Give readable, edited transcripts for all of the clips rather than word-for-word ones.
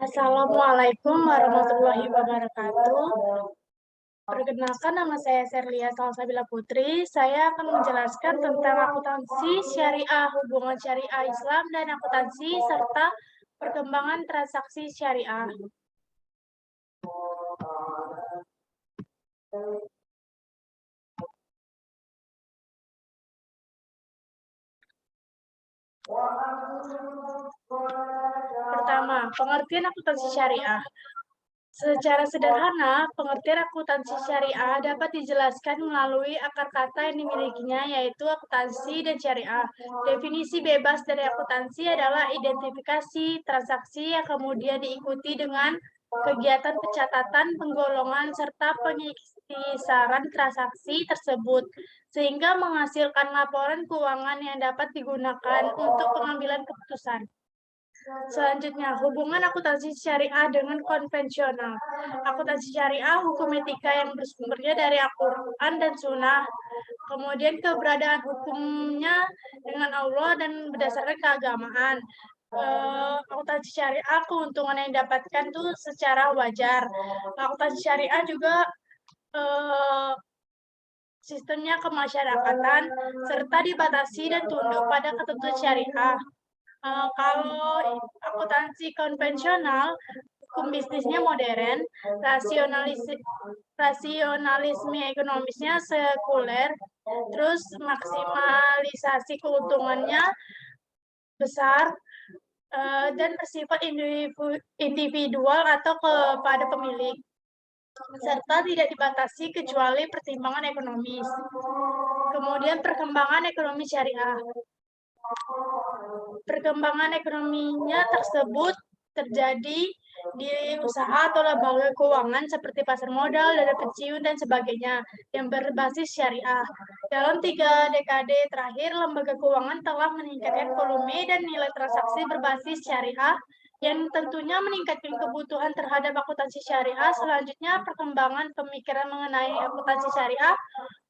Assalamualaikum warahmatullahi wabarakatuh. Perkenalkan, nama saya Serlia Salsabila Putri. Saya akan menjelaskan tentang akuntansi syariah, hubungan syariah Islam dan akuntansi, serta perkembangan transaksi syariah. Pertama, pengertian akuntansi syariah. Secara sederhana, pengertian akuntansi syariah dapat dijelaskan melalui akar kata yang dimilikinya, yaitu akuntansi dan syariah. Definisi bebas dari akuntansi adalah identifikasi transaksi yang kemudian diikuti dengan kegiatan pencatatan, penggolongan, serta pengisaran transaksi tersebut, sehingga menghasilkan laporan keuangan yang dapat digunakan untuk pengambilan keputusan. Selanjutnya, hubungan akuntansi syariah dengan konvensional. Akuntansi syariah, hukum etika yang bersumbernya dari Al-Quran dan Sunnah. Kemudian keberadaan hukumnya dengan Allah dan berdasarkan keagamaan. Akuntansi syariah, keuntungan yang didapatkan itu secara wajar. Akuntansi syariah juga sistemnya kemasyarakatan, serta dibatasi dan tunduk pada ketentuan syariah. Kalau akuntansi konvensional, hukum bisnisnya modern, rasionalisme ekonomisnya sekuler, terus maksimalisasi keuntungannya besar, dan bersifat individual atau kepada pemilik, serta tidak dibatasi kecuali pertimbangan ekonomis. Kemudian perkembangan ekonomi syariah. Perkembangan ekonominya tersebut terjadi di usaha atau lembaga keuangan seperti pasar modal, dana pensiun, dan sebagainya yang berbasis syariah. Dalam 3 dekade terakhir, lembaga keuangan telah meningkatkan volume dan nilai transaksi berbasis syariah yang tentunya meningkatkan kebutuhan terhadap akuntansi syariah. Selanjutnya, perkembangan pemikiran mengenai akuntansi syariah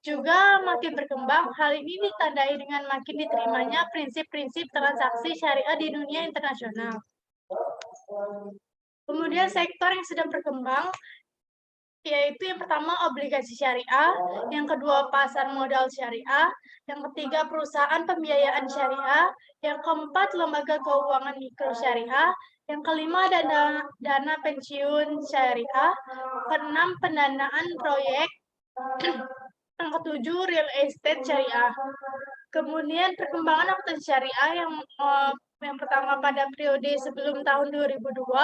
juga makin berkembang. Hal ini ditandai dengan makin diterimanya prinsip-prinsip transaksi syariah di dunia internasional. Kemudian sektor yang sedang berkembang, yaitu yang pertama obligasi syariah, yang kedua pasar modal syariah, yang ketiga perusahaan pembiayaan syariah, yang keempat lembaga keuangan mikro syariah, yang kelima dana pensiun syariah, keenam pendanaan proyek, yang ketujuh real estate syariah. Kemudian perkembangan akuntansi syariah yang pertama pada periode sebelum tahun 2002,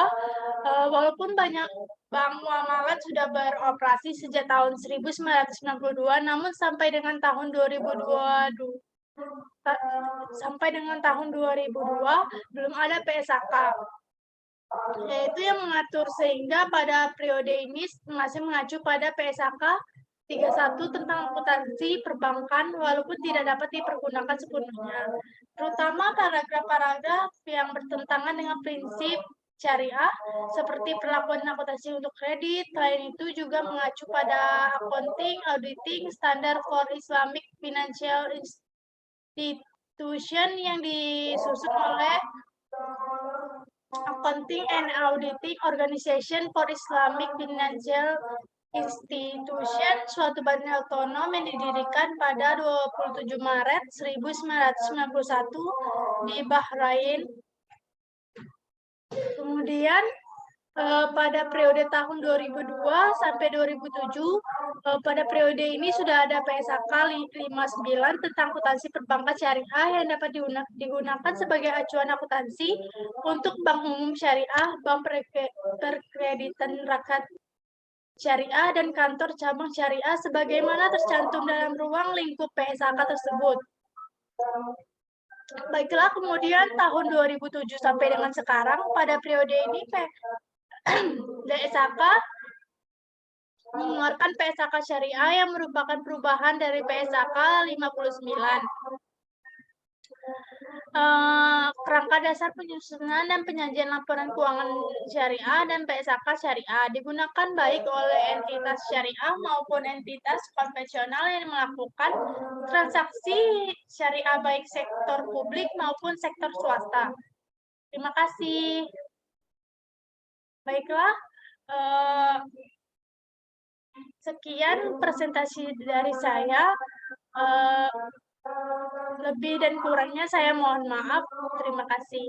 walaupun banyak bank muamalat sudah beroperasi sejak tahun 1992, namun sampai dengan tahun 2002 belum ada PSAK, yaitu yang mengatur, sehingga pada periode ini masih mengacu pada PSAK 31 tentang akuntansi perbankan, walaupun tidak dapat dipergunakan sepenuhnya, terutama paragraf-paragraf yang bertentangan dengan prinsip syariah, seperti perlakuan akuntansi untuk kredit. Selain itu juga mengacu pada accounting auditing standard for Islamic financial institution yang disusun oleh Accounting and Auditing Organization for Islamic Financial Institution, suatu badan otonom yang didirikan pada 27 Maret 1991 di Bahrain. Kemudian pada periode tahun 2002 sampai 2007, pada periode ini sudah ada PSAK 59 tentang akuntansi perbankan syariah yang dapat digunakan sebagai acuan akuntansi untuk bank umum syariah, bank perkreditan rakyat syariah, dan kantor cabang syariah sebagaimana tercantum dalam ruang lingkup PSAK tersebut. Baiklah, kemudian tahun 2007 sampai dengan sekarang, pada periode ini PSAK mengeluarkan PSAK syariah yang merupakan perubahan dari PSAK 59. Kerangka dasar penyusunan dan penyajian laporan keuangan syariah dan PSAK syariah digunakan baik oleh entitas syariah maupun entitas konvensional yang melakukan transaksi syariah, baik sektor publik maupun sektor swasta. Terima kasih. Baiklah, eee, sekian presentasi dari saya, eee, lebih dan kurangnya saya mohon maaf. Terima kasih.